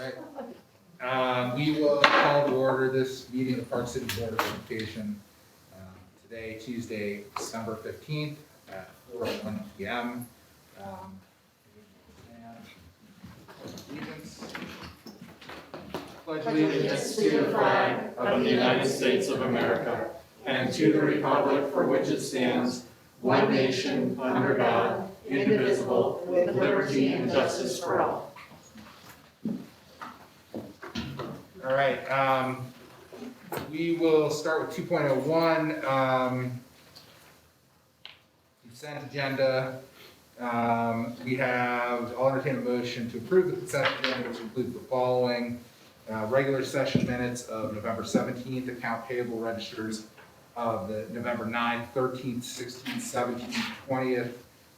right. We will call to order this meeting of the Park City Board of Education today, Tuesday, December 15th at 4:01 p.m. Pledge allegiance to the flag of the United States of America and to the republic for which it stands, one nation, under God, indivisible, with liberty and justice for all. All right. We will start with 2.01, consent agenda. I'll entertain a motion to approve the consent agenda, which includes the following. Regular session minutes of November 17th, account payable registers of the November 9th, 13th, 16th, 17th, 20th,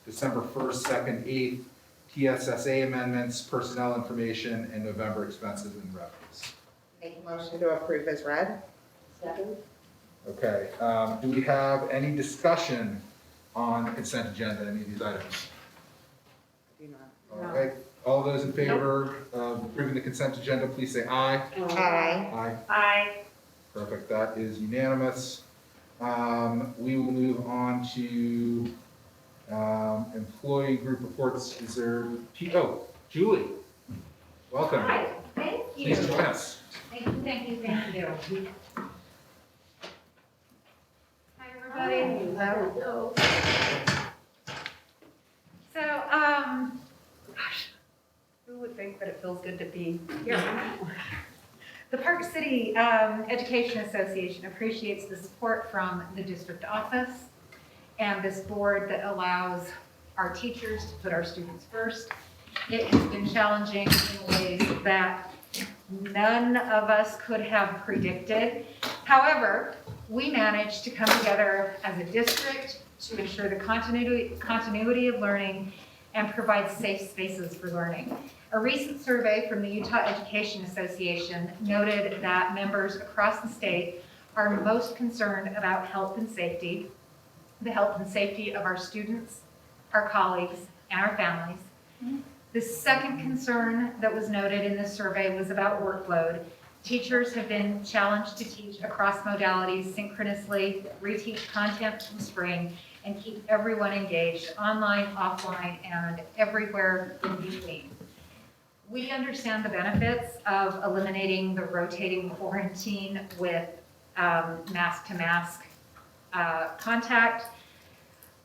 December 1st, 2nd, 8th, TSSA amendments, personnel information, and November expenses and revenues. Make a motion to approve as read. Second. Okay, do we have any discussion on the consent agenda, any of these items? Do not. All right, all those in favor of approving the consent agenda, please say aye. Aye. Aye. Aye. Perfect, that is unanimous. We will move on to employee group reports. Is there, Julie, welcome. Hi, thank you. Please join us. Thank you. Hi, everybody. Hello. So, gosh, who would think that it feels good to be here? The Park City Education Association appreciates the support from the district office and this board that allows our teachers to put our students first. It has been challenging in ways that none of us could have predicted. However, we managed to come together as a district to ensure the continuity of learning and provide safe spaces for learning. A recent survey from the Utah Education Association noted that members across the state are most concerned about health and safety, the health and safety of our students, our colleagues, and our families. The second concern that was noted in this survey was about workload. Teachers have been challenged to teach across modalities synchronously, reteach content from spring, and keep everyone engaged online, offline, and everywhere in between. We understand the benefits of eliminating the rotating quarantine with mask-to-mask contact.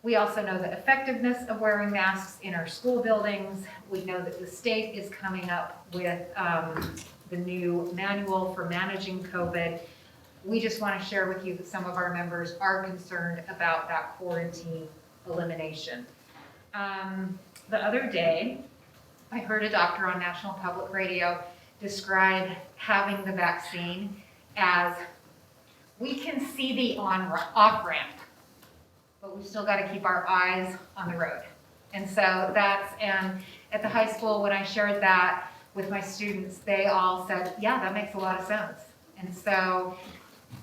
We also know the effectiveness of wearing masks in our school buildings. We know that the state is coming up with the new manual for managing COVID. We just want to share with you that some of our members are concerned about that quarantine elimination. The other day, I heard a doctor on National Public Radio describe having the vaccine as, we can see the off-ramp, but we still got to keep our eyes on the road. And so and at the high school, when I shared that with my students, they all said, yeah, that makes a lot of sense. And so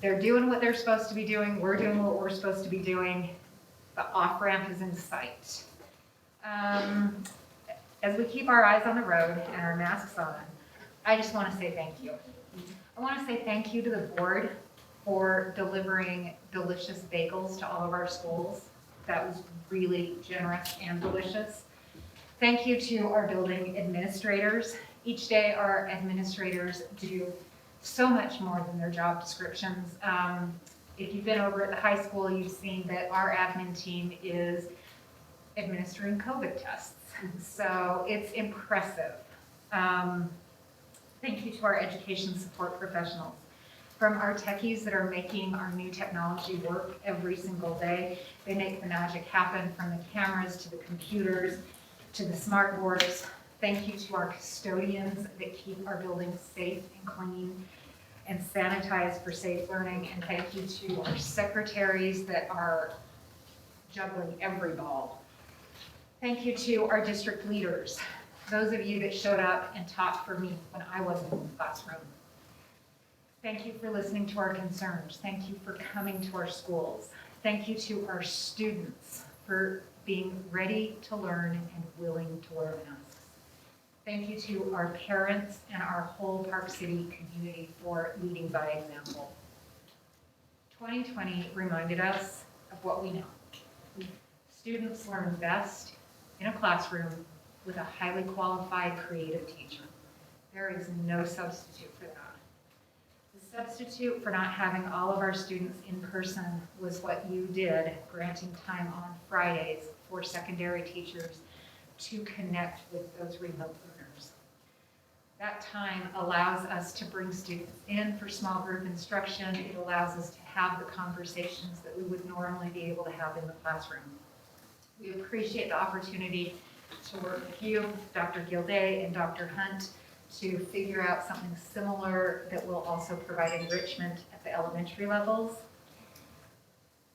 they're doing what they're supposed to be doing. We're doing what we're supposed to be doing. The off-ramp is in sight. As we keep our eyes on the road and our masks on, I just want to say thank you. I want to say thank you to the board for delivering delicious bagels to all of our schools. That was really generous and delicious. Thank you to our building administrators. Each day our administrators do so much more than their job descriptions. If you've been over at the high school, you've seen that our admin team is administering COVID tests. So it's impressive. Thank you to our education support professionals. From our techies that are making our new technology work every single day. They make the magic happen, from the cameras to the computers to the smart boards. Thank you to our custodians that keep our buildings safe and clean and sanitized for safe learning. And thank you to our secretaries that are juggling every ball. Thank you to our district leaders, those of you that showed up and taught for me when I wasn't in the classroom. Thank you for listening to our concerns. Thank you for coming to our schools. Thank you to our students for being ready to learn and willing to wear masks. Thank you to our parents and our whole Park City community for leading by example. 2020 reminded us of what we know. Students learn best in a classroom with a highly qualified, creative teacher. There is no substitute for that. The substitute for not having all of our students in person was what you did, granting time on Fridays for secondary teachers to connect with those remote learners. That time allows us to bring students in for small group instruction. It allows us to have the conversations that we would normally be able to have in the classroom. We appreciate the opportunity to work with you, Dr. Gilday and Dr. Hunt, to figure out something similar that will also provide enrichment at the elementary levels.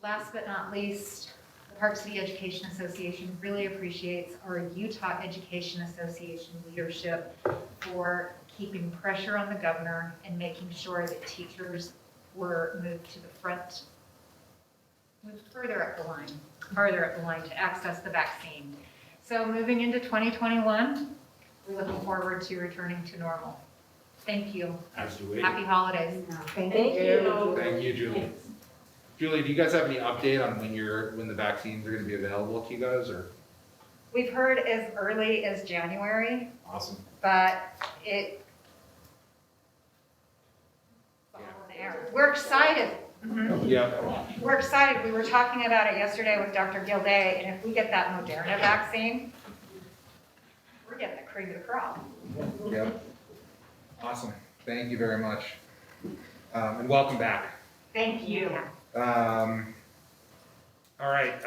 Last but not least, the Park City Education Association really appreciates our Utah Education Association leadership for keeping pressure on the governor and making sure that teachers were moved to the front, moved farther up the line to access the vaccine. So moving into 2021, we're looking forward to returning to normal. Thank you. Absolutely. Happy holidays. Thank you. Thank you, Julie. Julie, do you guys have any update on when the vaccines are going to be available to you guys, or? We've heard as early as January, Awesome. but it's all in the air. We're excited. Yeah. We're excited. We were talking about it yesterday with Dr. Gilday, and if we get that Moderna vaccine, we're getting the cream of the crop. Yep. Awesome. Thank you very much. And welcome back. Thank you. All right.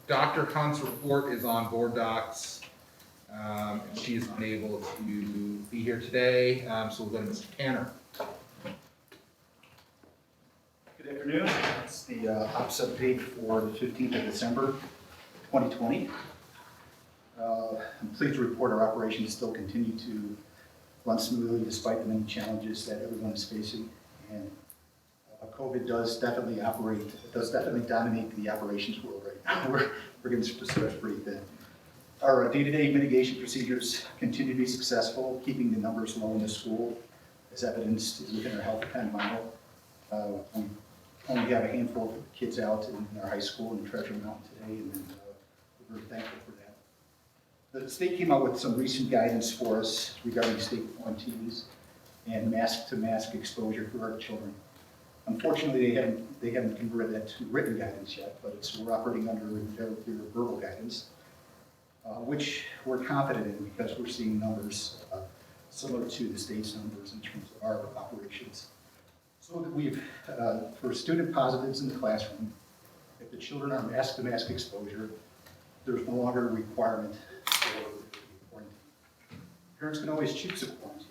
Dr. Hunt's report is on board docs. She is unable to be here today, so we'll go to Mr. Tanner. Good afternoon. It's the ops update for the 15th of December, 2020. I'm pleased to report our operations still continue to run smoothly despite the many challenges that everyone is facing. And COVID does definitely dominate the operations world right now. We're getting stretched pretty thin. Our day-to-day mitigation procedures continue to be successful, keeping the numbers low in the school, as evidenced within our health depend model. We only have a handful of kids out in our high school in Treasure Mountain today, and we're very thankful for that. The state came out with some recent guidance for us regarding state quarantines and mask-to-mask exposure for our children. Unfortunately, they haven't converted that to written guidance yet, but we're operating under their verbal guidance, which we're confident in because we're seeing numbers similar to the state's numbers in terms of our operations. So that we've, for student positives in the classroom, if the children are mask-to-mask exposure, there's no longer a requirement for quarantine. Parents can always choose a quarantine.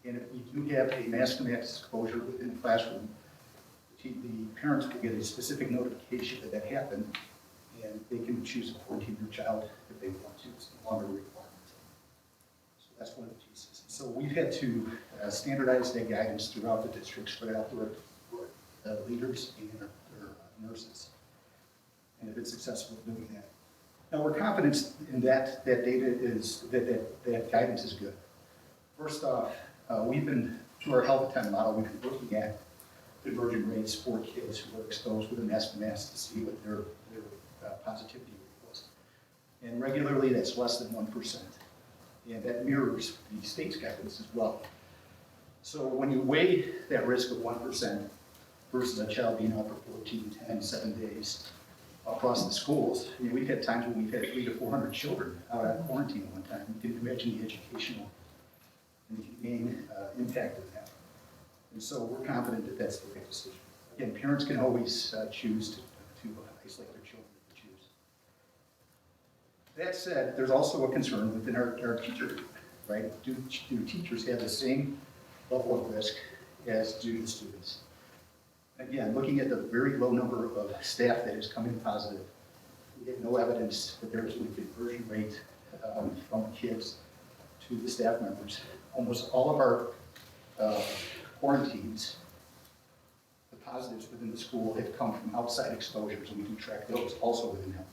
And if we do have a mask-to-mask exposure within the classroom, the parents will get a specific notification that happened, and they can choose to quarantine their child if they want to. It's no longer a requirement. So that's one of the pieces. So we've had to standardize that guidance throughout the district, spread out through our leaders and our nurses, and have been successful in doing that. Now we're confident in that data is that guidance is good. First off, we've been through our health attendant model. We've been looking at conversion rates for kids who are exposed with a mask to see what their positivity rate was. And regularly, that's less than 1%. And that mirrors the state's guidance as well. So when you weigh that risk of 1% versus a child being out for 14, 10, 7 days across the schools, I mean, we've had times when we've had 300 to 400 children out on quarantine at one time. You can imagine the educational and the humane impact of that. And so we're confident that that's the right decision. Again, parents can always choose to isolate their children if they choose. That said, there's also a concern within our teacher group, right? Do teachers have the same level of risk as do the students? Again, looking at the very low number of staff that is coming positive, we have no evidence that there is a conversion rate from kids to the staff members. Almost all of our quarantines, the positives within the school have come from outside exposures, and we can track those also within health.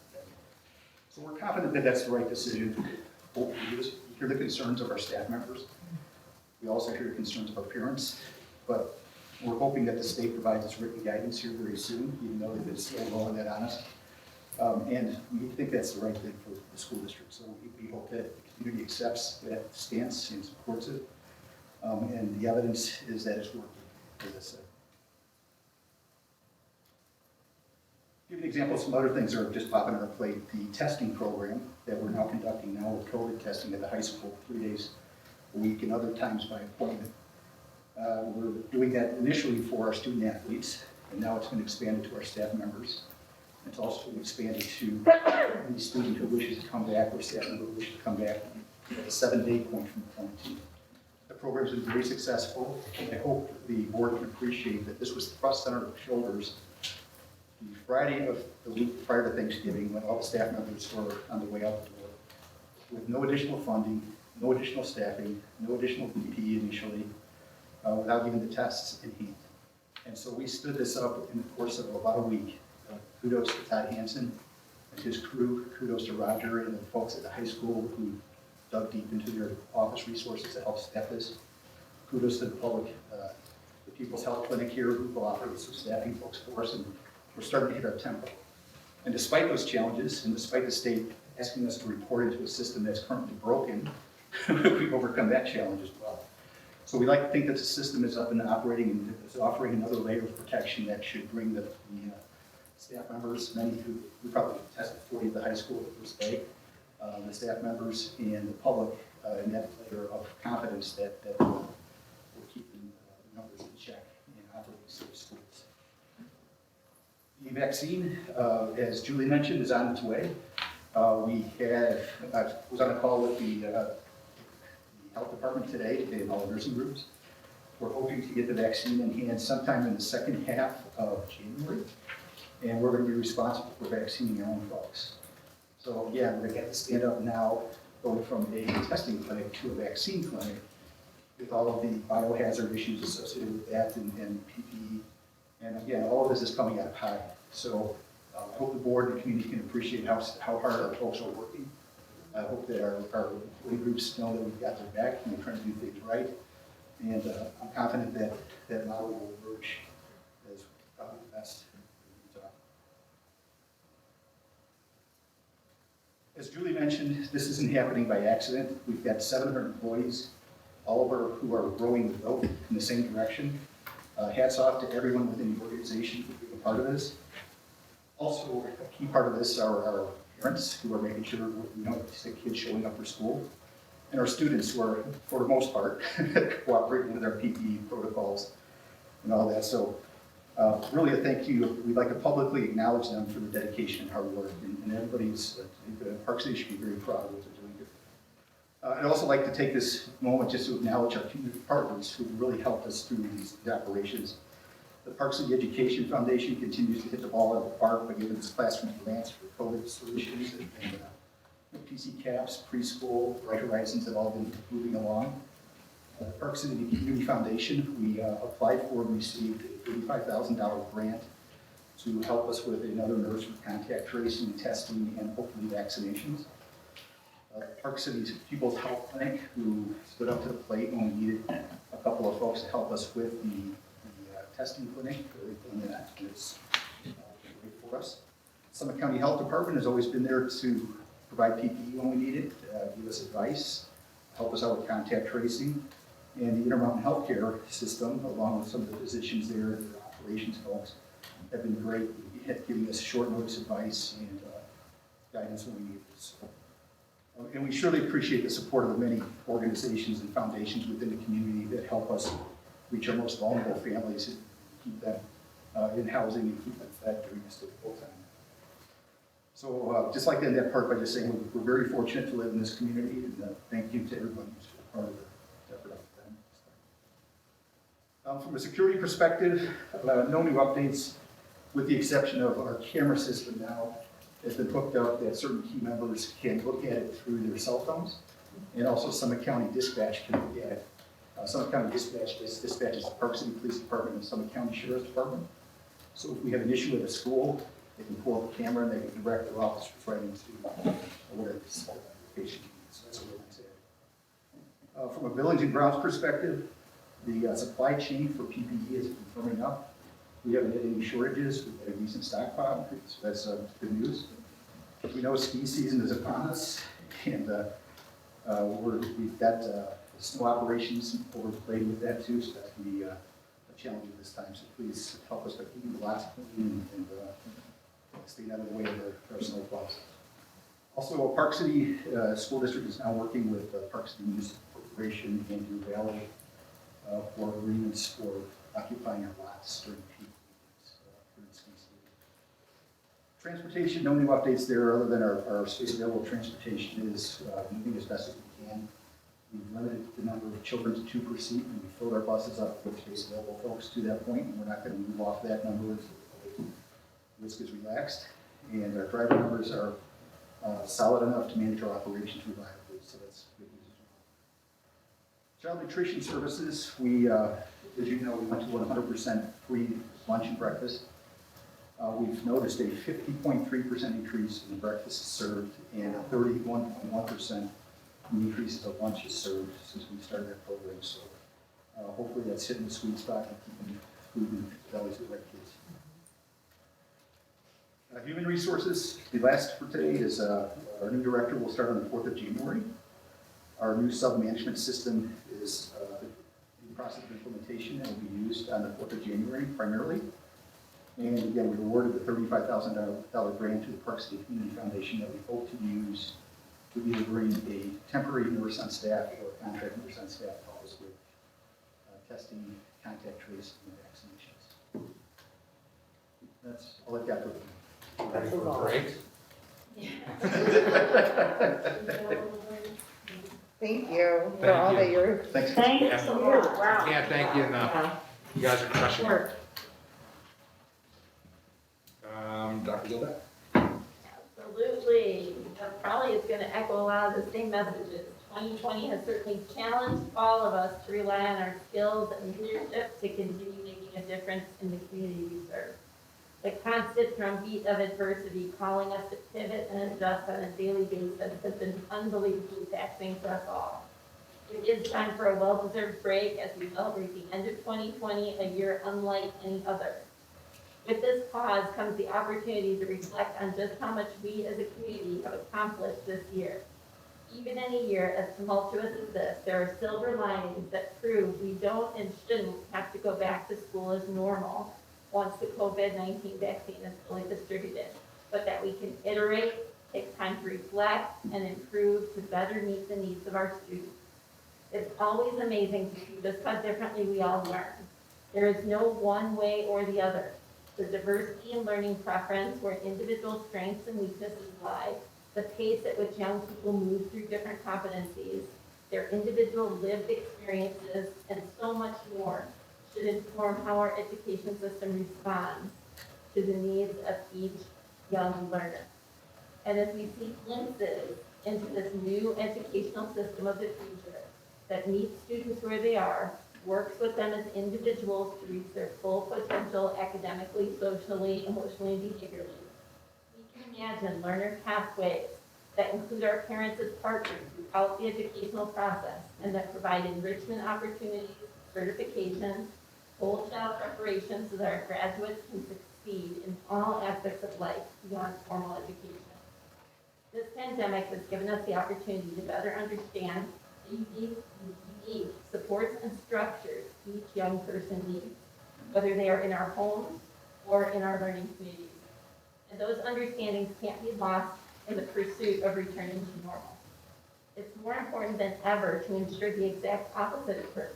So we're confident that that's the right decision. we hear the concerns of our staff members. We also hear the concerns of our parents, but we're hoping that the state provides us written guidance here very soon, even though they've been slow rolling that on us. And we think that's the right thing for the school district. So we hope that the community accepts that stance and supports it. And the evidence is that it's working, as I said. Give you an example of some other things that are just popping on our plate. The testing program that we're now conducting now with COVID testing at the high school 3 days a week and other times by appointment. We're doing that initially for our student athletes, and now it's been expanded to our staff members. It's also been expanded to any student who wishes to come back or staff member who wishes to come back at a 7-day point from quarantine. The program's been very successful, and I hope the board can appreciate that this was thrust on our shoulders the Friday of the week prior to Thanksgiving, when all the staff members were on the way out the door, with no additional funding, no additional staffing, no additional PPE initially, without even the tests in hand. And so we stood this up in the course of about a week. Kudos to Todd Hansen and his crew, kudos to Roger and the folks at the high school who dug deep into their office resources to help staff this. Kudos to the public, the People's Health Clinic here who offered some staffing folks for us, and we're starting to hit our tempo. And despite those challenges, and despite the state asking us to report into a system that's currently broken, we've overcome that challenge as well. So we like to think that the system is up and operating and is offering another layer of protection that should bring the staff members, many who we probably tested 40 at the high school the first day, the staff members and the public in that layer of confidence that we'll keep the numbers in check and operate safe schools. The vaccine, as Julie mentioned, is on its way. We was on a call with the health department today and all the nursing groups. We're hoping to get the vaccine in hand sometime in the second half of January, and we're going to be responsible for vaccinating our own folks. So again, we're going to get to stand up now, going from a testing clinic to a vaccine clinic with all of the biohazard issues associated with that and PPE. And again, all of this is coming out of high. So I hope the board and the community can appreciate how hard our folks are working. I hope that our employee groups know that we've got their back and we're trying to do things right. And I'm confident that that model will emerge as probably the best. As Julie mentioned, this isn't happening by accident. We've got 700 employees, all of who are rowing the boat in the same direction. Hats off to everyone within the organization for being a part of this. Also, a key part of this are our parents who are making sure we don't see kids showing up for school, and our students who are, for the most part, cooperating with our PPE protocols and all that. So really a thank you. We'd like to publicly acknowledge them for their dedication and hard work, and everybody's, Park City should be very proud of what they're doing here. I'd also like to take this moment just to acknowledge our community partners who really helped us through these operations. The Park City Education Foundation continues to hit the ball out of the park by giving us classroom grants for COVID solutions, and PC Caps, preschool, Bright Horizons have all been moving along. Park City Community Foundation, we applied for and received a $35,000 grant to help us with another nurse for contact tracing, testing, and hopefully vaccinations. Park City's People's Health Clinic, who stood up to the plate when we needed a couple of folks to help us with the testing clinic. They've done that, and it's great for us. Summit County Health Department has always been there to provide PPE when we need it, give us advice, help us out with contact tracing. And the Intermountain Healthcare System, along with some of the physicians there and the operations folks, have been great at giving us short notice advice and guidance when we need this. And we surely appreciate the support of the many organizations and foundations within the community that help us reach our most vulnerable families and keep them in housing and keep them fed during this difficult time. So just like to end that part by just saying we're very fortunate to live in this community, and thank you to everyone who's part of the effort of them. From a security perspective, no new updates, with the exception of our camera system now has been hooked up that certain key members can look at it through their cell phones, and also Summit County Dispatch can look at it. Summit County Dispatch dispatches the Park City Police Department and Summit County Sheriff's Department. So if we have an issue at a school, they can pull up the camera and they can direct their officers right into where this patient needs. So that's a real nice add. From a buildings and grounds perspective, the supply chain for PPE is firming up. We haven't had any shortages. We've had a decent stockpile, so that's good news. We know ski season is upon us, and we've got snow operations overlaid with that too, so that can be a challenge at this time. So please help us by keeping the lots clean and staying out of the way of our snow plows. Also, Park City School District is now working with Park City Municipal Corporation and Deer Valley for agreements for occupying our lots during peak weekends for the ski season. Transportation, no new updates there other than our space available transportation is moving as best as we can. We've limited the number of children to 2 per seat, and we filled our buses up with space available folks to that point, and we're not going to move off that number until the risk is relaxed. And our driver numbers are solid enough to manage our operations reliably, so that's good news as well. Child nutrition services, we, as you know, we went to 100% free lunch and breakfast. We've noticed a 50.3% increase in breakfast served and a 31.1% increase of lunches served since we started that program. So hopefully that's hitting the sweet spot and keeping food in the bellies of our kids. Human resources, the last for today is our new director will start on the 4th of January. Our new sub-management system is in the process of implementation and will be used on the 4th of January primarily. And again, we awarded the $35,000 grant to the Park City Community Foundation that we hope to use to either bring a temporary nurse on staff or a contract nurse on staff to help us with testing, contact tracing, and vaccinations. That's all I've got for you. Ready for a break? Thank you for all that you're. Thanks. Thank you. Wow. Can't thank you enough. You guys are crushing it. Dr. Gilbert? Absolutely. That probably is going to echo a lot of the same messages. 2020 has certainly challenged all of us to rely on our skills and leadership to continue making a difference in the community we serve. The constant drumbeat of adversity calling us to pivot and adjust on a daily basis has been unbelievably taxing for us all. It is time for a well-deserved break as we celebrate the end of 2020, a year unlike any other. With this pause comes the opportunity to reflect on just how much we as a community have accomplished this year. Even in a year as tumultuous as this, there are silver linings that prove we don't and shouldn't have to go back to school as normal once the COVID-19 vaccine is fully distributed, but that we can iterate, take time to reflect, and improve to better meet the needs of our students. It's always amazing to see just how differently we all learn. There is no one way or the other. The diversity in learning preference, where individual strengths and weaknesses lie, the pace at which young people move through different competencies, their individual lived experiences, and so much more should inform how our education system responds to the needs of each young learner. And as we see glimpses into this new educational system of the future that meets students where they are, works with them as individuals to reach their full potential academically, socially, emotionally, and behaviorally, we can imagine learner pathways that include our parents as partners throughout the educational process and that provide enrichment opportunities, certifications, whole child preparation so that our graduates can succeed in all aspects of life beyond formal education. This pandemic has given us the opportunity to better understand the unique supports and structures each young person needs, whether they are in our homes or in our learning communities. And those understandings can't be lost in the pursuit of returning to normal. It's more important than ever to ensure the exact opposite occurs.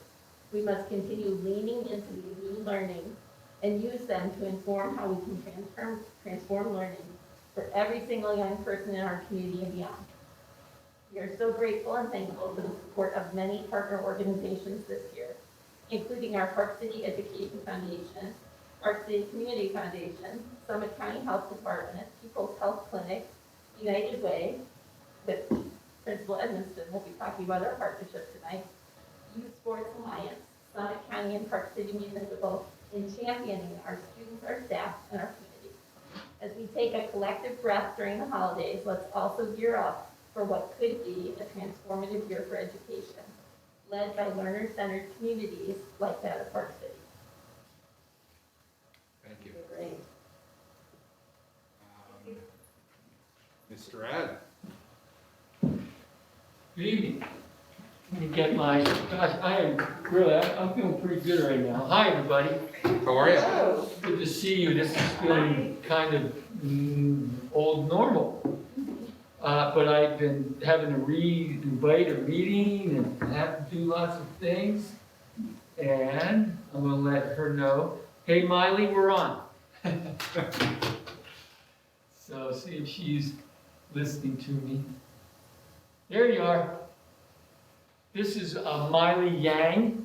We must continue leaning into these new learnings and use them to inform how we can transform learning for every single young person in our community and beyond. We are so grateful and thankful for the support of many partner organizations this year, including our Park City Education Foundation, Park City Community Foundation, Summit County Health Department, People's Health Clinic, United Way, with Principal Edmonston will be talking about our partnership tonight, Youth Sports Alliance, Summit County and Park City Municipal, in championing our students, our staff, and our community. As we take a collective breath during the holidays, let's also gear up for for what could be a transformative year for education, led by learner-centered communities like that of Park City. Thank you. Great. Mr. Ed? Good evening. Let me get my, gosh, I'm feeling pretty good right now. Hi, everybody. How are you? Good to see you. This is feeling kind of old normal. But I've been having to re-invite a meeting and have to do lots of things. And I'm gonna let her know, hey, Miley, we're on. So see if she's listening to me. There you are. This is Miley Yang.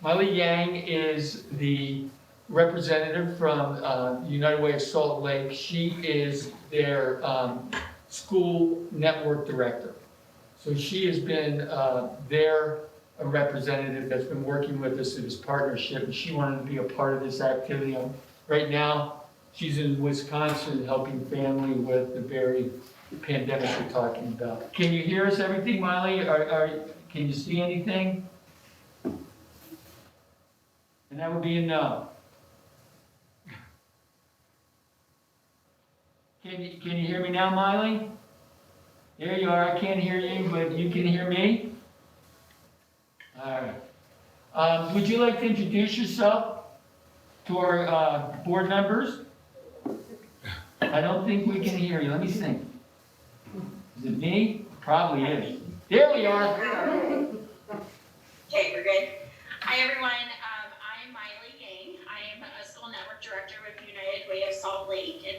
Miley Yang is the representative from United Way of Salt Lake. She is their school network director. So she has been their representative that's been working with us in this partnership, and she wanted to be a part of this activity. Right now, she's in Wisconsin helping family with the very pandemic we're talking about. Can you hear us, everything, Miley? Can you see anything? And that would be a no. Can you hear me now, Miley? There you are. I can't hear you, but you can hear me? All right. Would you like to introduce yourself to our board members? I don't think we can hear you. Let me think. Is it me? Probably is. There we are. Okay, we're good. Hi, everyone. I'm Miley Yang. I am a school network director with United Way of Salt Lake and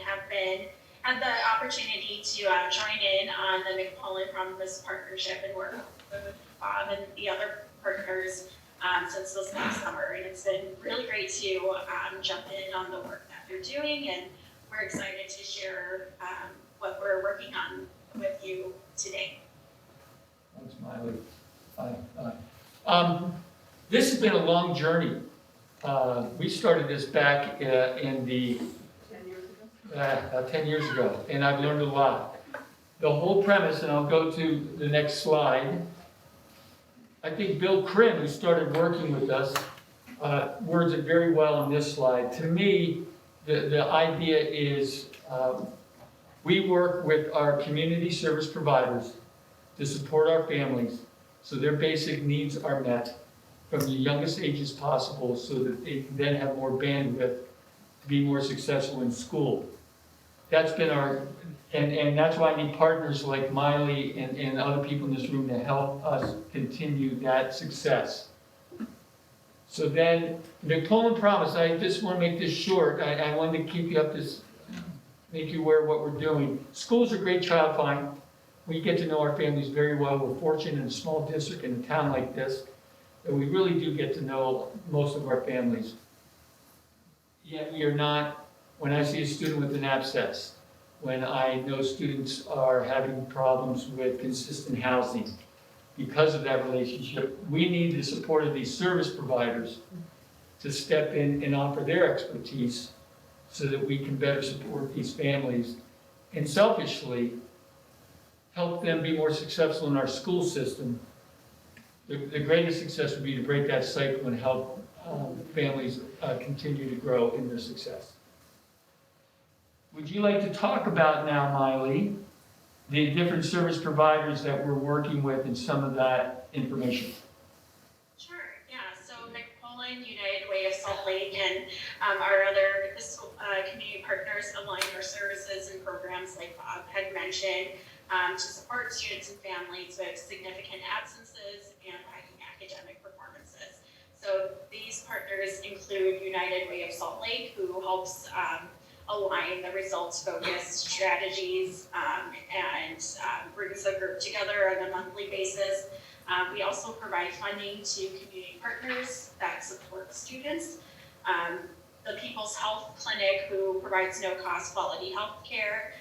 had the opportunity to join in on the McMullen Promise partnership and work with Bob and the other partners since this last summer. And it's been really great to jump in on the work that they're doing, and we're excited to share what we're working on with you today. Thanks, Miley. This has been a long journey. We started this back in the 10 years ago, and I've learned a lot. The whole premise, and I'll go to the next slide. I think Bill Krim, who started working with us, words it very well on this slide. To me, the idea is we work with our community service providers to support our families so their basic needs are met from the youngest ages possible so that they can then have more bandwidth to be more successful in school. That's been and that's why I need partners like Miley and other people in this room to help us continue that success. So then, McMullen Promise, I just want to make this short. I wanted to keep you up to, make you aware of what we're doing. School's a great child find. We get to know our families very well. We're fortunate in a small district in a town like this that we really do get to know most of our families. Yet we are not, when I see a student with an abscess, when I know students are having problems with consistent housing, because of that relationship, we need the support of these service providers to step in and offer their expertise so that we can better support these families and selfishly help them be more successful in our school system. The greatest success would be to break that cycle and help families continue to grow in their success. Would you like to talk about now, Miley, the different service providers that we're working with and some of that information? Sure, yeah. So McMullen, United Way of Salt Lake, and our other community partners align our services and programs, like Bob had mentioned, to support students and families with significant absences and lagging academic performances. So these partners include United Way of Salt Lake, who helps align the results-focused strategies and brings the group together on a monthly basis. We also provide funding to community partners that support students. The People's Health Clinic, who provides no-cost quality health care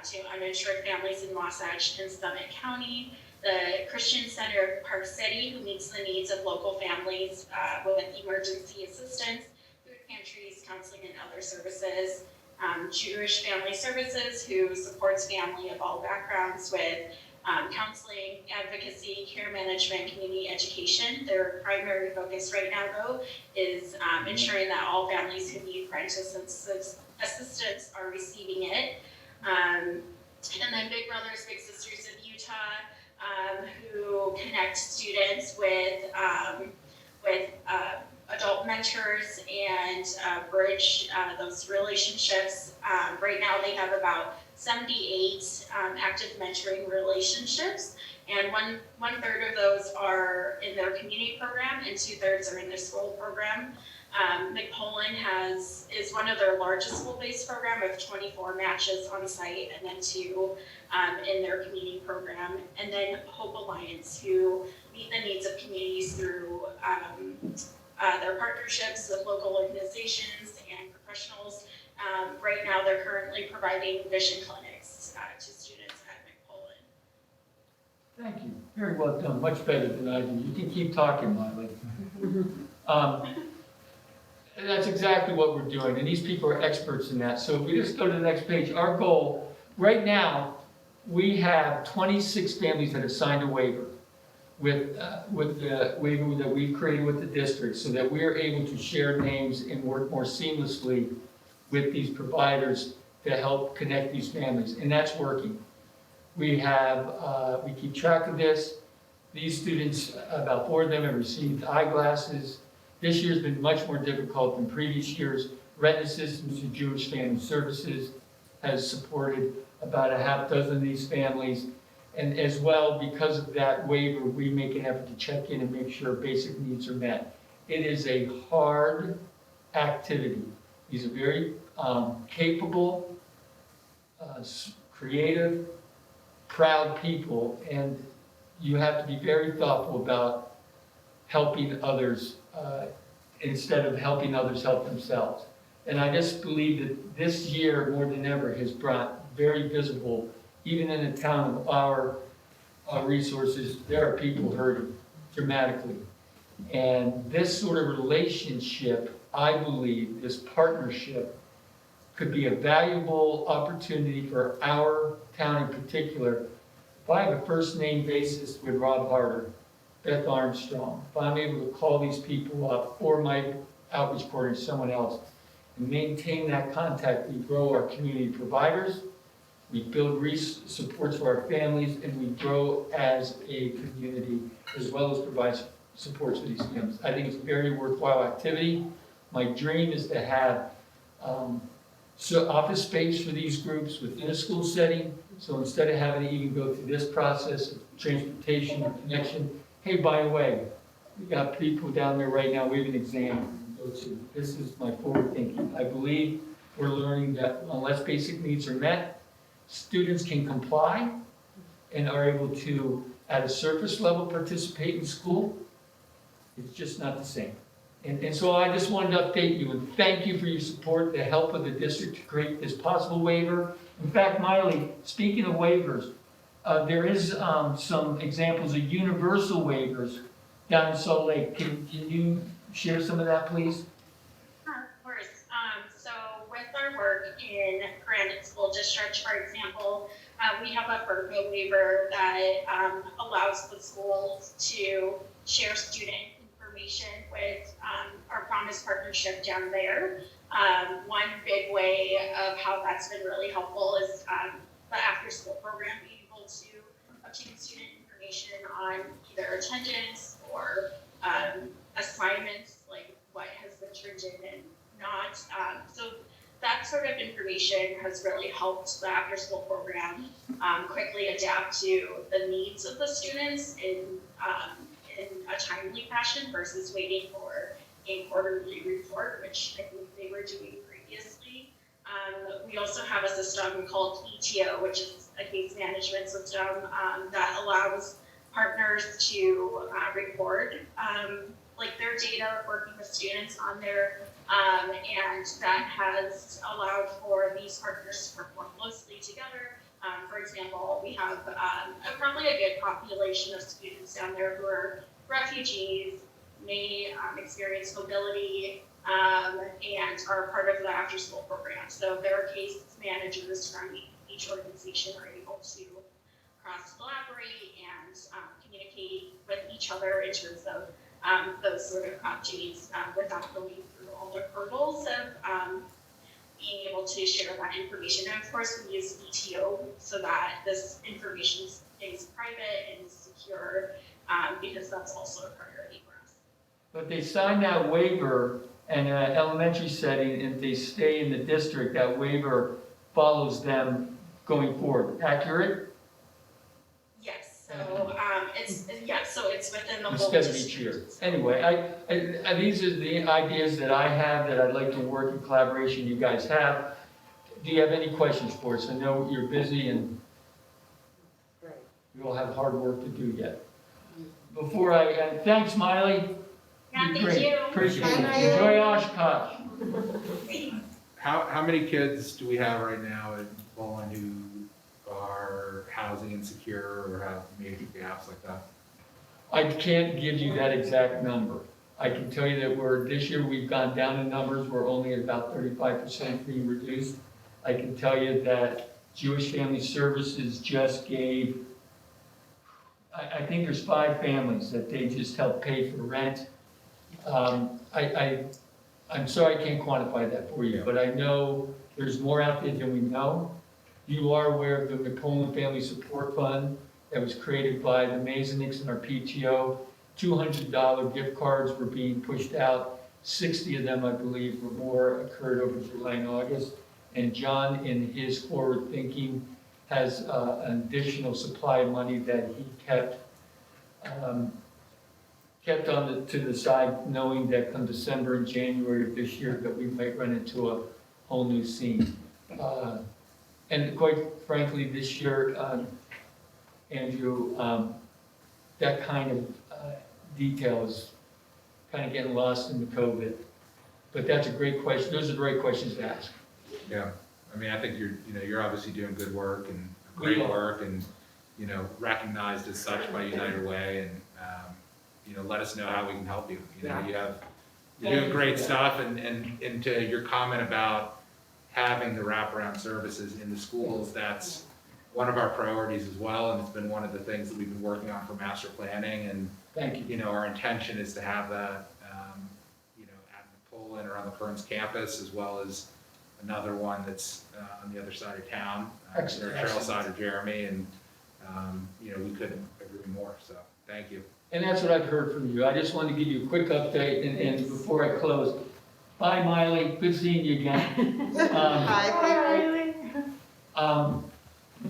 to uninsured families in Wasatch and Summit County. The Christian Center of Park City, who meets the needs of local families with emergency assistance, food pantries, counseling, and other services. Jewish Family Services, who supports family of all backgrounds with counseling, advocacy, care management, community education. Their primary focus right now, though, is ensuring that all families who need parental assistance are receiving it. And then Big Brothers Big Sisters of Utah, who connect students with adult mentors and bridge those relationships. Right now they have about 78 active mentoring relationships, and one third of those are in their community program and 2/3 are in their school program. McPolin is one of their largest school-based program with 24 matches on site, and then 2 in their community program. And then Hope Alliance, who meet the needs of communities through their partnerships with local organizations and professionals. Right now, they're currently providing vision clinics to students at McPolin. Thank you. Very well done. Much better than I do. You can keep talking, Miley. That's exactly what we're doing, and these people are experts in that. So if we just go to the next page, our goal, right now, we have 26 families that have signed a waiver with the waiver that we've created with the district, so that we are able to share names and work more seamlessly with these providers to help connect these families, and that's working. We keep track of this. These students, about 4 of them have received eyeglasses. This year's been much more difficult than previous years. Retina Systems and Jewish Family Services has supported about a half dozen of these families. And as well, because of that waiver, we make an effort to check in and make sure basic needs are met. It is a hard activity. These are very capable, creative, proud people, and you have to be very thoughtful about helping others instead of helping others help themselves. And I just believe that this year, more than ever, has brought very visible, even in a town of our resources, there are people hurting dramatically. And this sort of relationship, I believe, this partnership, could be a valuable opportunity for our town in particular. If I have a first name basis with Rob Harder, Beth Armstrong, if I'm able to call these people up, or my outreach coordinator, someone else, and maintain that contact, we grow our community providers, we build supports for our families, and we grow as a community, as well as provide supports for these families. I think it's a very worthwhile activity. My dream is to have office space for these groups within a school setting, so instead of having to even go through this process of transportation or connection, hey, by the way, we got people down there right now, we have an exam to go to. This is my forward thinking. I believe we're learning that unless basic needs are met, students can comply and are able to, at a surface level, participate in school. It's just not the same. And so I just wanted to update you and thank you for your support, the help of the district to create this possible waiver. In fact, Miley, speaking of waivers, there is some examples of universal waivers down in Salt Lake. Can you share some of that, please? Sure, of course. So with our work in Granite School District, for example, we have a FERPA waiver that allows the schools to share student information with our Promise partnership down there. One big way of how that's been really helpful is the after-school program being able to obtain student information on either attendance or assignments, like what has been turned in and not. So that sort of information has really helped the after-school program quickly adapt to the needs of the students in a timely fashion versus waiting for a quarterly report, which I think they were doing previously. We also have a system called ETO, which is a case management system that allows partners to record like their data, working with students on there, and that has allowed for these partners to work more closely together. For example, we have probably a good population of students down there who are refugees, may experience mobility, and are part of the after-school program. So their case managers from each organization are able to cross-collaborate and communicate with each other in terms of those sort of updates without going through all the hurdles of being able to share that information. And of course, we use ETO so that this information stays private and secure because that's also a priority for us. But they sign that waiver in an elementary setting, and if they stay in the district, that waiver follows them going forward. Accurate? Yes, so it's within the whole Instead of district. each year. Anyway, these are the ideas that I have that I'd like to work in collaboration you guys have. Do you have any questions for us? I know you're busy and you all have hard work to do yet. Before thanks, Miley. Yeah, You're thank great. you. Appreciate it. Thank you. Enjoy Oshkosh. How many kids do we have right now in Poland who are housing insecure or have major gaps like that? I can't give you that exact number. I can tell you that this year we've gone down in numbers. We're only at about 35% being reduced. I can tell you that Jewish Family Services just gave, I think there's 5 families that they just helped pay for rent. I'm sorry I can't quantify that for you, but I know there's more out there than we know. You are aware of the Napoleon Family Support Fund that was created by the Masonics and our PTO. $200 gift cards were being pushed out. 60 of them, I believe, or more occurred over July and August. And John, in his forward thinking, has an additional supply of money that he kept to the side, knowing that come December and January of this year that we might run into a whole new scene. And quite frankly, this year, Andrew, that kind of detail is kind of getting lost in the COVID. But that's a great question. Those are the right questions to ask. Yeah, I mean, I think you're obviously doing good work and We great are. work and, recognized as such by United Way and, let us know how we can help you. You're doing great stuff and to your comment about having the wraparound services in the schools, that's one of our priorities as well, and it's been one of the things that we've been working on for master planning, and, Thank you. our intention is to have that, at Napoleon or on the Kearns campus, as well as another one that's on the other side of town, Excellent. either Trailside or Jeremy, and, we couldn't agree more, so, thank you. And that's what I've heard from you. I just wanted to give you a quick update, and before I close, bye, Miley. Good seeing you again. Hi,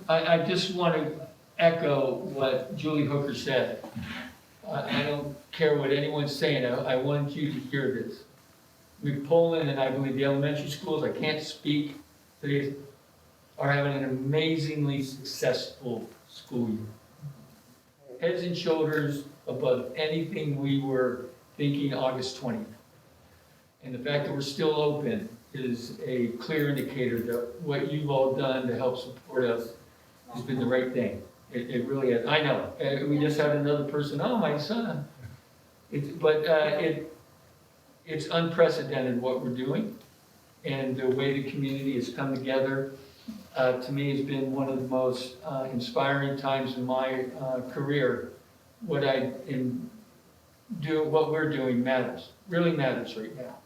I just want to echo what Julie Hooker said. I don't care what anyone's saying. I want you to hear this. Poland and I believe the elementary schools, I can't speak to these, are having an amazingly successful school year. Heads and shoulders above anything we were thinking August 20th. And the fact that we're still open is a clear indicator that what you've all done to help support us has been the right thing. It really is. I know. We just had another person, oh, my son. It's unprecedented what we're doing. And the way the community has come together, to me, has been one of the most inspiring times in my career. What we're doing matters, really matters right now.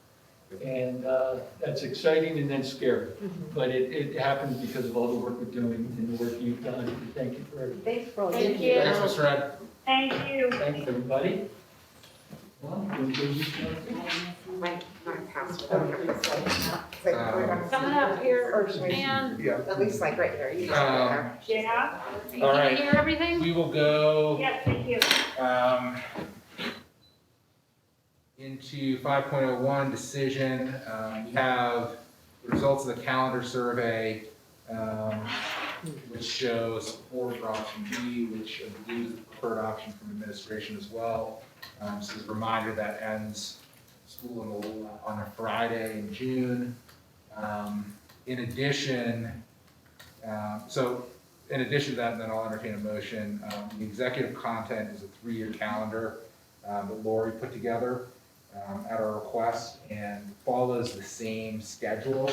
And that's exciting and then scary. But it happens because of all the work we're doing and the work you've done. And thank you for everything. Thanks for all Thank you you. Thanks, Mr. Ed. Thank you. Thanks, everybody. Well, we'll do this one. Coming up here, or should we, And Yeah. at least like right here, you just Um, go there. Yeah. can All right. you hear everything? We will go Yes, thank you. into 5.01 decision. We have the results of the calendar survey, which shows support for option B, which I believe is the preferred option from administration as well. So as a reminder, that ends school on a Friday in June. In addition to that, then I'll entertain a motion. The executive content is a 3-year calendar that Lori put together at our request and follows the same schedule,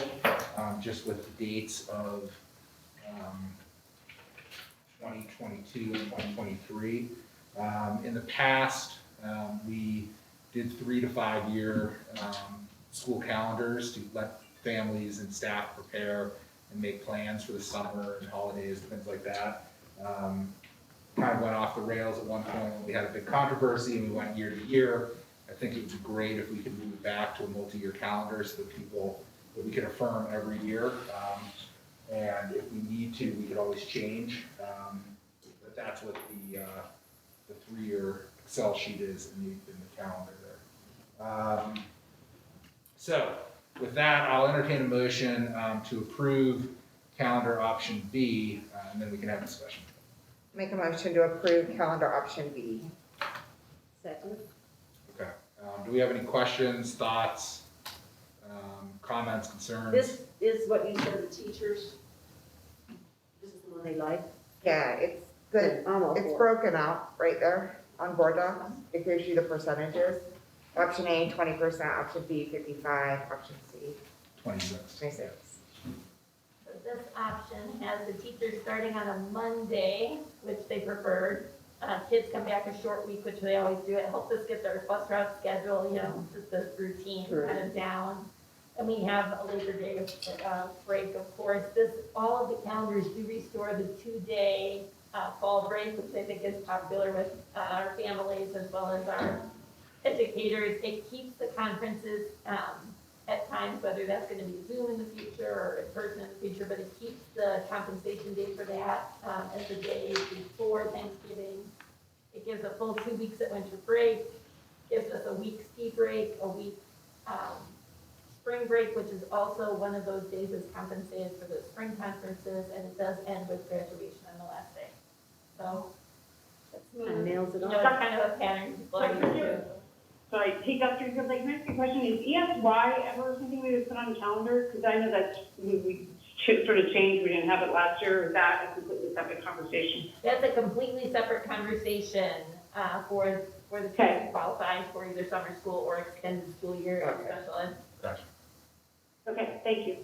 just with the dates of 2022 and 2023. In the past, we did 3 to 5 year school calendars to let families and staff prepare and make plans for the summer and holidays, things like that. Kind of went off the rails at one point when we had a big controversy and we went year to year. I think it would be great if we could move it back to a multi-year calendar so that we could affirm every year. And if we need to, we could always change. But that's what the 3-year Excel sheet is in the calendar there. So with that, I'll entertain a motion to approve calendar option B, and then we can have discussion. Make a motion to approve calendar option B. Second. Okay. Do we have any questions, thoughts, comments, concerns? This is what you said the teachers, this is the one they like? Yeah, it's good. I'm all It's for it. broken out right there on board docs. It gives you the percentages. Option A, 20%, option B, 55, option C, 26. 26. So this option has the teachers starting on a Monday, which they preferred. Kids come back a short week, which they always do. It helps us get their bus route schedule, just the routine kind of down. And we have a Labor Day break, of course. All of the calendars do restore the 2-day fall break, which I think is popular with our families as well as our educators. It keeps the conferences at times, whether that's going to be Zoom in the future or in person in the future, but it keeps the compensation day for that as the day before Thanksgiving. It gives a full 2 weeks at winter break, gives us a week ski break, a week spring break, which is also one of those days is compensated for the spring conferences, and it does end with graduation on the last day. So that's Nails it all. kind of a pattern people are used to. So I take up your, like, my next question is ESY ever something we would put on the calendar? Because I know that's, we sort of changed, we didn't have it last year. Is that a completely separate conversation? That's a completely separate conversation for the kids Okay. who qualify for either summer school or extended school year or special ed. Gotcha. Okay, thank you.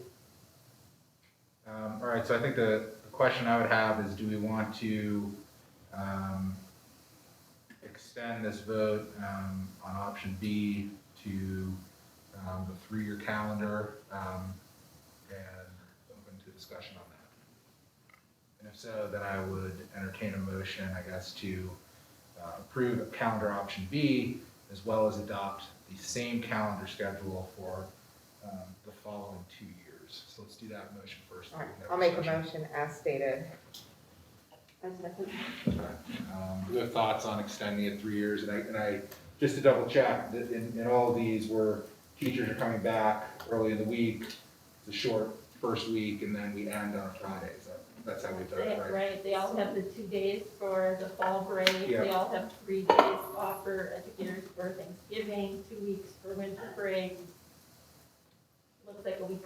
All right, so I think the question I would have is, do we want to extend this vote on option B to the 3-year calendar and open to discussion on that? And if so, then I would entertain a motion, I guess, to approve calendar option B as well as adopt the same calendar schedule for the following 2 years. So let's do that motion first. All right, I'll make a motion as stated. Okay. Do you have thoughts on extending it 3 years? And I just to double check, that in all of these where teachers are coming back early in the week, it's a short first week, and then we end on a Friday. So that's how we've done it, right? Right, they all have the 2 days for the fall break. Yeah. They all have 3 days off for educators for Thanksgiving, 2 weeks for winter break. Looks like a week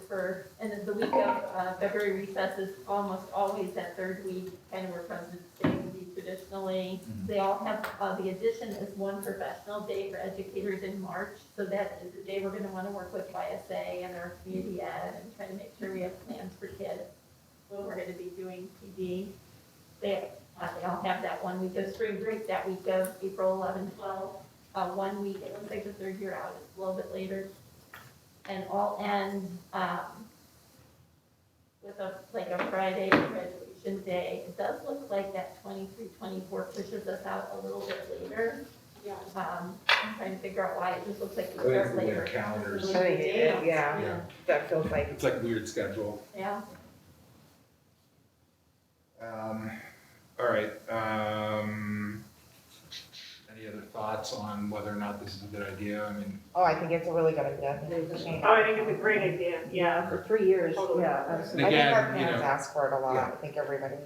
and then the week of February recess is almost always that 3rd week, kind of where President's Day would be traditionally. Mhm. They all have, the addition is 1 professional day for educators in March, so that is the day we're gonna wanna work with YSA and our community ed and try to make sure we have plans for kids when we're gonna be doing PD. They all have that 1 week of spring break, that week of April 11, 12, 1 week, it looks like the 3rd year out, it's a little bit later. And all end with a Friday graduation day. It does look like that 23, 24 pushes us out a little bit later. I'm trying to figure out why, it just looks like we I think it's start the way later. the calendars. I think it is, yeah. Yeah. That feels like, It's like a weird schedule. Yeah, All right. Any other thoughts on whether or not this is a good idea? I mean, oh, I think it's a really good idea. Oh, I think it's a great idea, yeah. For 3 years, Totally. yeah, and absolutely. I think our again, you parents know, ask for it a lot. yeah. I think everybody.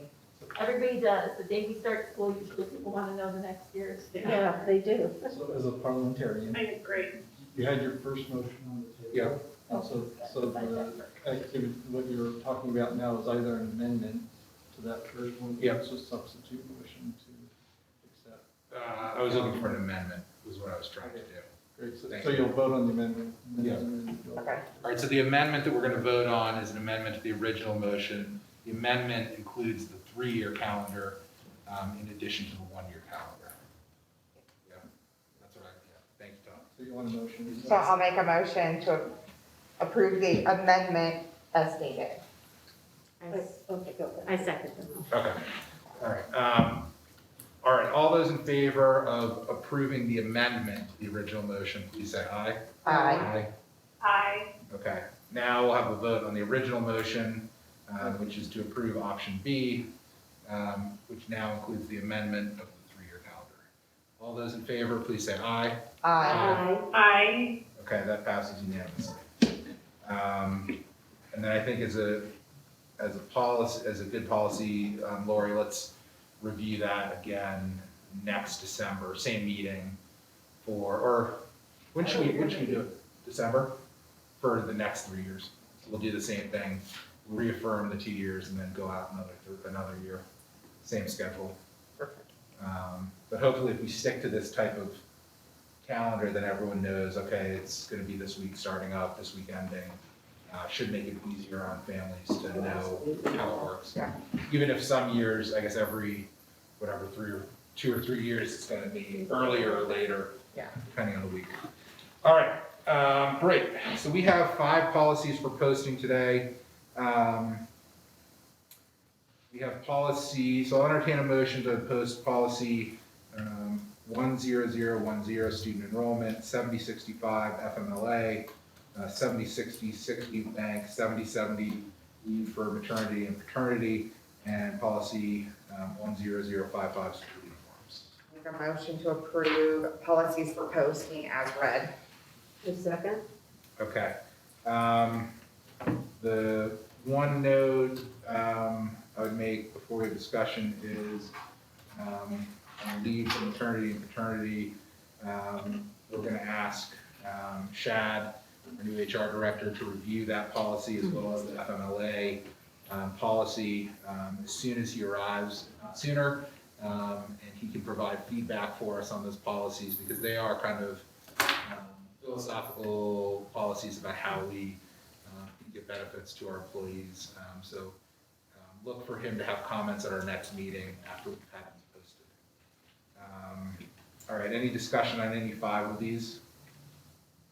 everybody does. The day we start school, usually people want to know the next year's. Yeah, they do. So as a parliamentarian, I think it's great. you had your first motion on the table. Yeah. And so the activity, what you're talking about now is either an amendment to that first one, Yeah. or it's a substitute motion to accept. I was looking for an amendment, was what I was trying to do. Great, so Thank so you. you'll vote on the amendment. and then Yeah. as amended, you'll- Okay. All right, so the amendment that we're going to vote on is an amendment to the original motion. The amendment includes the 3-year calendar. in addition to the one-year calendar. Yeah, that's what thank you, Tom. So you want a motion? So I'll make a motion to approve the amendment as stated. I second them. Okay, all right. All right, all those in favor of approving the amendment to the original motion, please say aye. Aye. Aye. Okay, now we'll have a vote on the original motion, which is to approve option B, which now includes the amendment of the 3-year calendar. All those in favor, please say aye. Aye. Aye. Okay, that passes unanimously. And then I think as a policy, as a good policy, Lori, let's review that again next December, same meeting or when should we do it? December? For the next 3 years. So we'll do the same thing, reaffirm the 2 years and then go out another year. Same schedule. Perfect. But hopefully if we stick to this type of calendar, then everyone knows, okay, it's gonna be this week starting up, this week ending. Should make it easier on families to know how it works. Yeah. Even if some years, I guess every, whatever, 2 or 3 years, it's gonna be earlier or later. Yeah. Depending on the week. All right, great. So we have 5 policies for posting today. We have policy, so I'll entertain a motion to post policy 10010, student enrollment, 7065 FMLA, 7060 bank, 7070 leave for maternity and paternity, and policy 10055 school uniforms. Make a motion to approve policies for posting as read. A second? Okay. The one note I would make before we have discussion is on leave for maternity and paternity, we're going to ask Shad, our new HR director, to review that policy as well as the FMLA policy as soon as he arrives, sooner, and he can provide feedback for us on those policies because they are kind of philosophical policies about how we can give benefits to our employees. So look for him to have comments at our next meeting after we've had them posted. All right, any discussion on any 5 of these?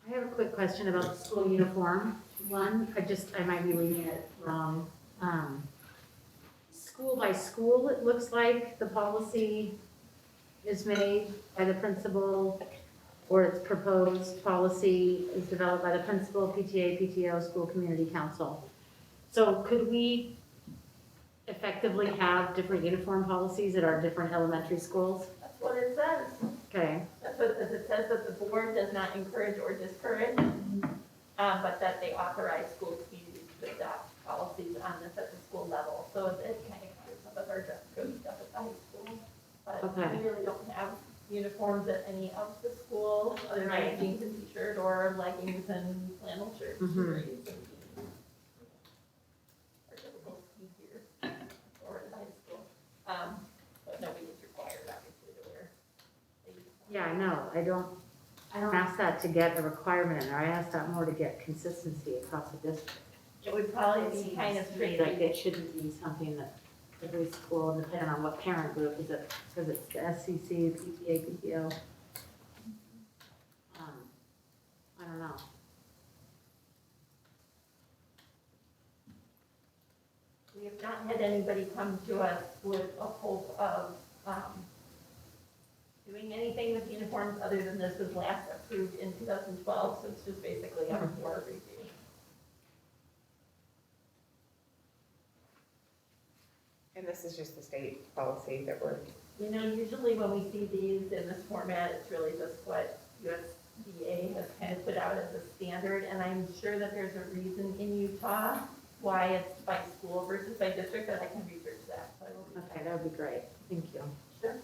I have a quick question about the school uniform. One, I might be reading it wrong. School by school, it looks like the policy is made by the principal, or its proposed policy is developed by the principal, PTA, PTO, school community council. So could we effectively have different uniform policies at our different elementary schools? That's what it says. Okay, That's what, it says that the board does not encourage or discourage, but that they authorize school communities to adopt policies on this at the school level. So it kind of covers some of our dress code stuff at the high school. But Okay. we really don't have uniforms at any of the schools, other than Right. jeans and t-shirt or leggings and flannel shirts. Mhm. Or jeans. Our typical ski gear or at high school. But nobody is required, obviously, to wear a uniform. yeah, I know. I don't ask that to get a requirement in there. I ask that more to get consistency across the district. It would probably be kind of Like, tricky. it shouldn't be something that every school, depending on what parent group, is it, because it's the SCC, PTA, PTO. I don't know. We have not had anybody come to us with a hope of doing anything with uniforms other than this was last approved in 2012, so it's just basically a board review. And this is just the state policy that we're, You know, usually when we see these in this format, it's really just what USDA has kind of put out as a standard, and I'm sure that there's a reason in Utah why it's by school versus by district, but I can research that, so I will do that. Okay, that would be great. Thank you. Sure.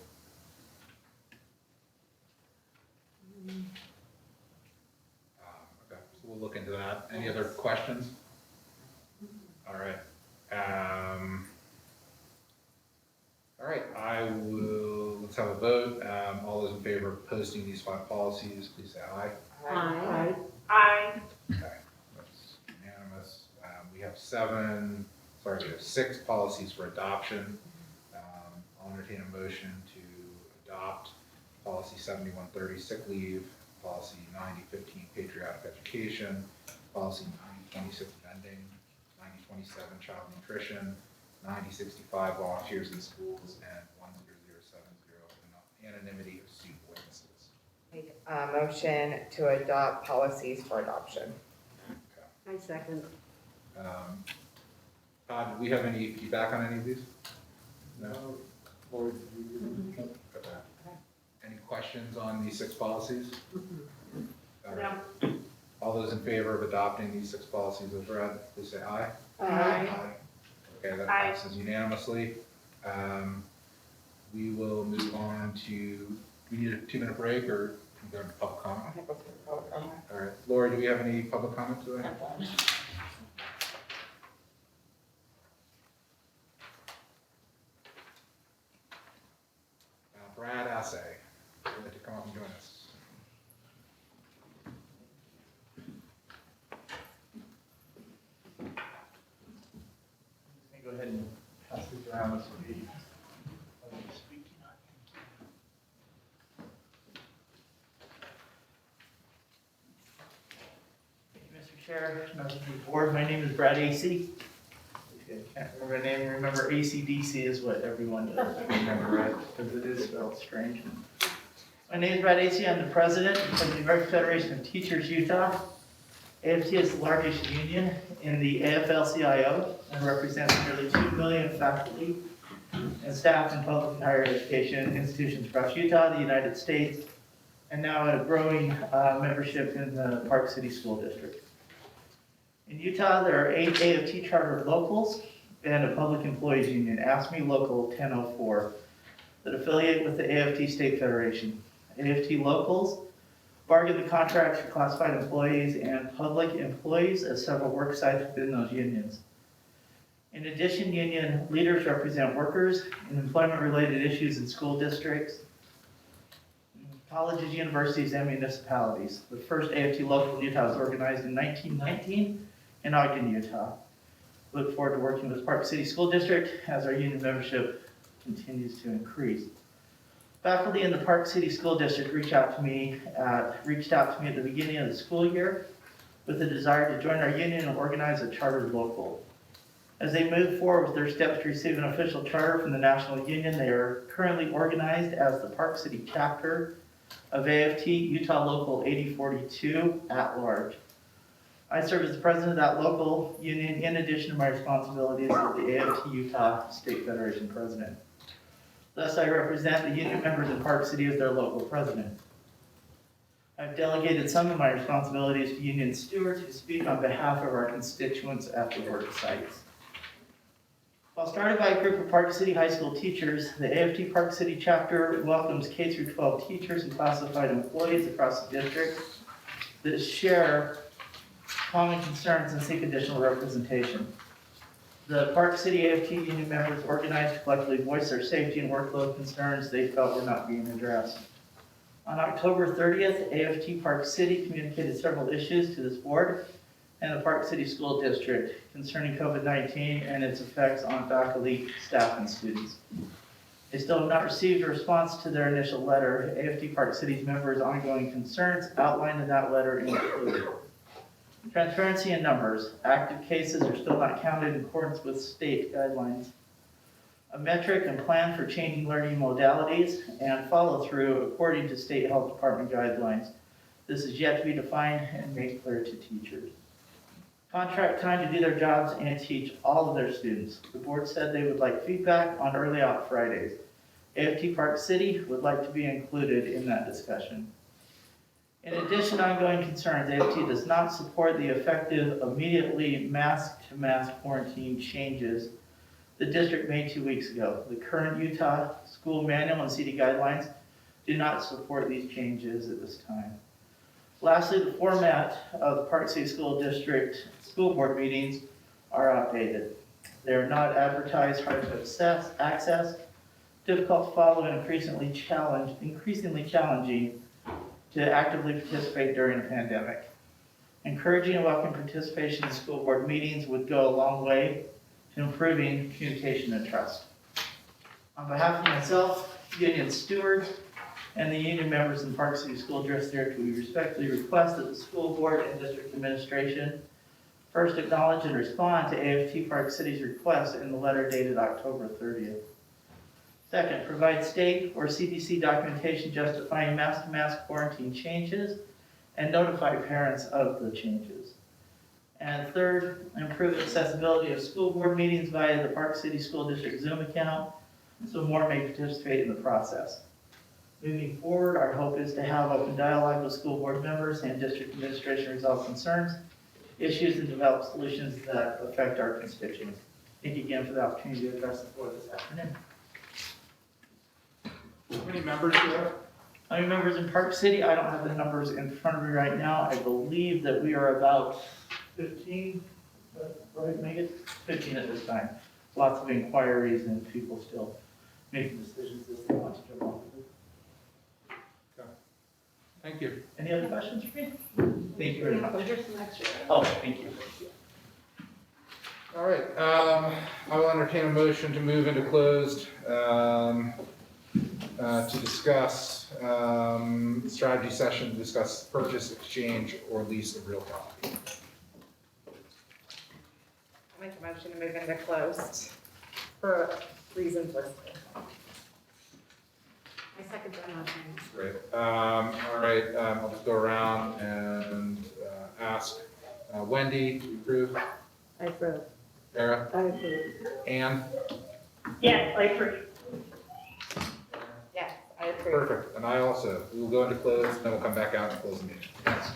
Okay, so we'll look into that. Any other questions? All right. All right, let's have a vote. All those in favor of posting these 5 policies, please say aye. Aye. Aye. Okay, that's unanimous. We have 6 policies for adoption. I'll entertain a motion to adopt policy 7130 sick leave, policy 9015 patriotic education, policy 9026 vending, 9027 child nutrition, 9065 volunteers in schools, and 10070 anonymity of student witnesses. Make a motion to adopt policies for adoption. I second. Todd, do we have any feedback on any of these? No? Lori, did you give Okay. Any questions on these 6 policies? All right. No. All those in favor of adopting these 6 policies as read, please say aye. Aye. Okay, that Aye. passes unanimously. We will move on to, do we need a 2-minute break or can we go to public comment? I think let's go to public comment. All right, Lori, do we have any public comment today? Brad Assay, would you like to come up and join us? Go ahead and pass this around. This will be Thank you, Mr. Chair, members of the board. My name is Brad AC. If you can't remember the name, remember ACDC is what everyone does remember, right? Because it is spelled strange. My name is Brad AC. I'm the president of the American Federation of Teachers Utah. AFT is the largest union in the AFL-CIO and represents nearly 2 million faculty and staff in public and higher education institutions across Utah, the United States, and now a growing membership in the Park City School District. In Utah, there are 8 AFT charter locals and a public employees union, AFSCME Local 1004, that affiliate with the AFT State Federation. AFT locals bargain the contracts for classified employees and public employees at several work sites within those unions. In addition, union leaders represent workers in employment-related issues in school districts, colleges, universities, and municipalities. The first AFT local in Utah was organized in 1919 in Ogden, Utah. Look forward to working with Park City School District as our union membership continues to increase. Faculty in the Park City School District reached out to me at the beginning of the school year with a desire to join our union and organize a chartered local. As they move forward with their steps to receive an official charter from the National Union, they are currently organized as the Park City Chapter of AFT Utah Local 8042 at large. I serve as the president of that local union in addition to my responsibilities as the AFT Utah State Federation president. Thus, I represent the union members in Park City as their local president. I've delegated some of my responsibilities to union stewards who speak on behalf of our constituents at the work sites. While started by a group of Park City High School teachers, the AFT Park City chapter welcomes K-12 teachers and classified employees across the district that share common concerns and seek additional representation. The Park City AFT union members organized to collectively voice their safety and workload concerns they felt were not being addressed. On October 30th, AFT Park City communicated several issues to this board and the Park City School District concerning COVID-19 and its effects on faculty, staff, and students. They still have not received a response to their initial letter. AFT Park City's members' ongoing concerns outlined in that letter include transparency in numbers. Active cases are still not counted in accordance with state guidelines. A metric and plan for changing learning modalities and follow through according to state health department guidelines. This is yet to be defined and made clear to teachers. Contract time to do their jobs and teach all of their students. The board said they would like feedback on early out Fridays. AFT Park City would like to be included in that discussion. In addition to ongoing concerns, AFT does not support the effective immediately mask-to-mask quarantine changes the district made 2 weeks ago. The current Utah school manual and CD guidelines do not support these changes at this time. Lastly, the format of the Park City School District school board meetings are outdated. They are not advertised, hard to access, difficult to follow, and increasingly challenging to actively participate during a pandemic. Encouraging and welcoming participation in school board meetings would go a long way to improving communication and trust. On behalf of myself, union stewards, and the union members in Park City School District, we respectfully request that the school board and district administration first acknowledge and respond to AFT Park City's request in the letter dated October 30th. Second, provide state or CDC documentation justifying mask-to-mask quarantine changes and notify parents of the changes. And third, improve accessibility of school board meetings via the Park City School District Zoom account so more may participate in the process. Moving forward, our hope is to have open dialogue with school board members and district administration resolve concerns, issues, and develop solutions that affect our constituents. Thank you again for the opportunity to address the board this afternoon. How many members do you have? How many members in Park City? I don't have the numbers in front of me right now. I believe that we are about 15, right, Megan? 15 at this time. Lots of inquiries and people still making decisions as they want to jump on. Thank you. Any other questions for me? Thank you very much. Here's some extra. Oh, thank you. All right, I will entertain a motion to move into closed, to discuss, strategy session, to discuss purchase, exchange, or lease of real property. I'll make a motion to move into closed for reasons listed. I second that motion. Great. All right, I'll just go around and ask Wendy, do you approve? I approve. Sarah? I approve. Ann? Yes, I approve. Yes, I approve. Perfect. And I also. We will go into close, then we'll come back out and close the meeting. Thanks.